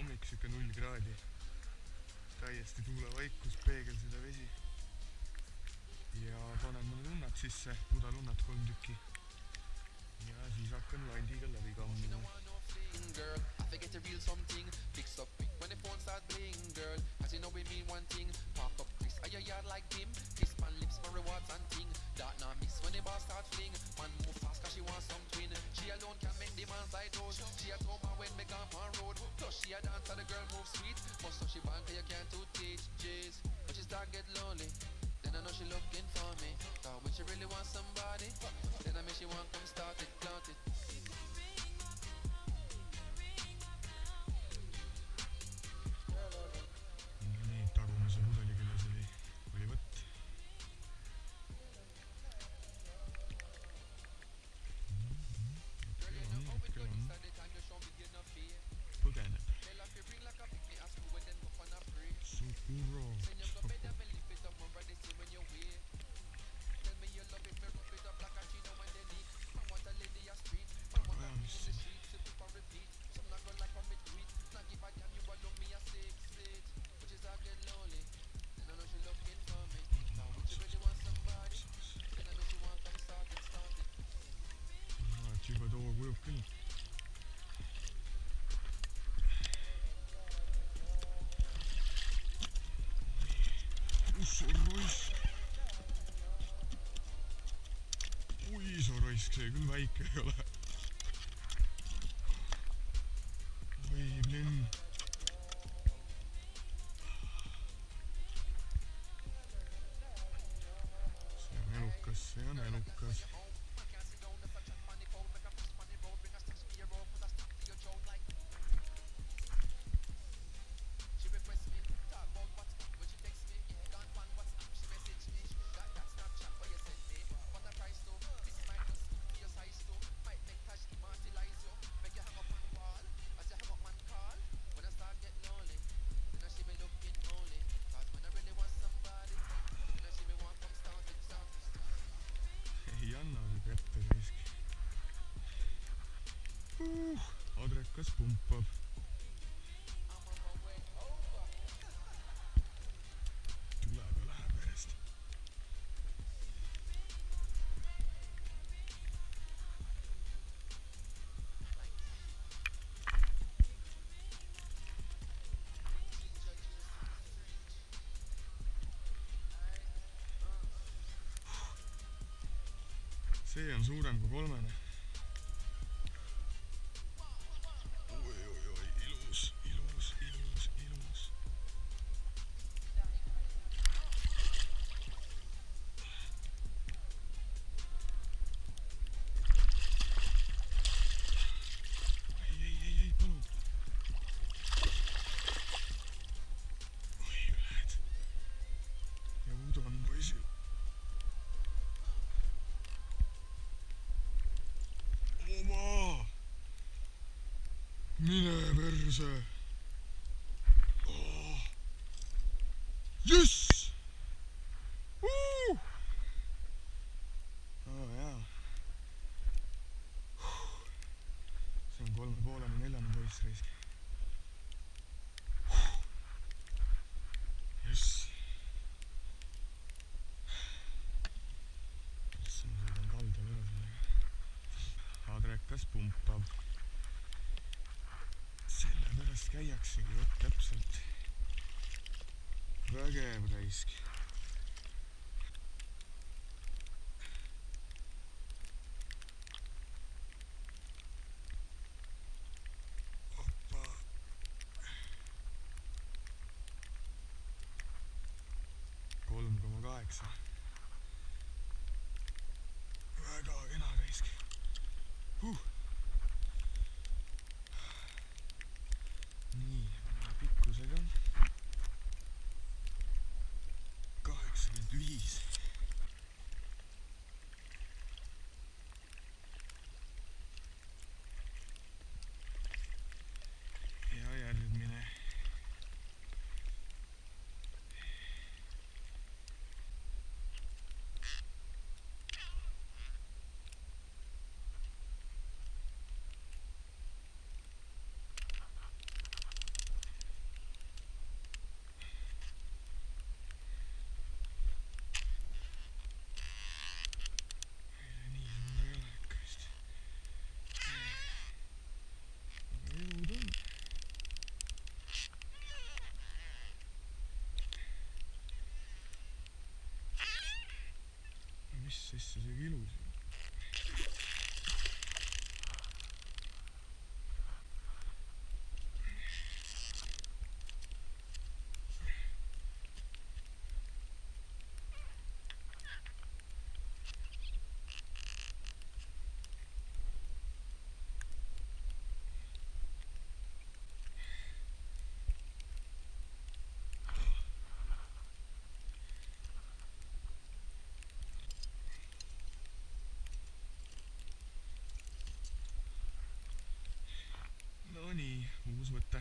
hommik siuke 0 kraadi. Täiesti tuulevaikus, peegelseda vesi. Ja panen mõned unnad sisse, pudalunnad 3 tükki. Ja siis hakkan landiga läbi kammima. Girl, I forget to reel something. Fix up quick when the phone start bling, girl. As you know we mean one thing. Pop up Chris, are your yard like him? Kiss my lips for rewards and ting. That not mix when the boss start fling. Man move fast cause she wants some twin. She alone can make the man side those. She a trauma when me gone on road. Plus she a dance and the girl move sweet. Most of she bank you can't do teach, jeez. But she start get lonely. Then I know she looking for me. Thought when she really wants somebody. Then I mean she want come start it, plant it. Nii, tagumise pudeli küljes oli võtt. Hetkel on. Põgeneb. Sukuro. Juba too kujub küll. Usso roisk. Ui, iso roisk, see küll väike ei ole. Oi, blinn. See on elukas, see on elukas. Ei annagi kätte riski. Adrekas pumpab. Tuleb ja läheb järjest. See on suurem kui 3. Oi, ilus, ilus, ilus, ilus. Ei, palun. Oi, lähed. Jõud on poisil. Oma! Mine perse! Oh. Jess! Jaa. See on 3,5-4 poiss risk. Jess! Kas ma sõidan kaldal üle sellega? Adrekas pumpab. Sellepärast käiaksegi võtt täpselt. Vägev raisk. Oppa. 3,8. Väga kena raisk. Nii, pikkusega 85. Ja järgmine. mis asja, see ilus ju. No nii, uus võte.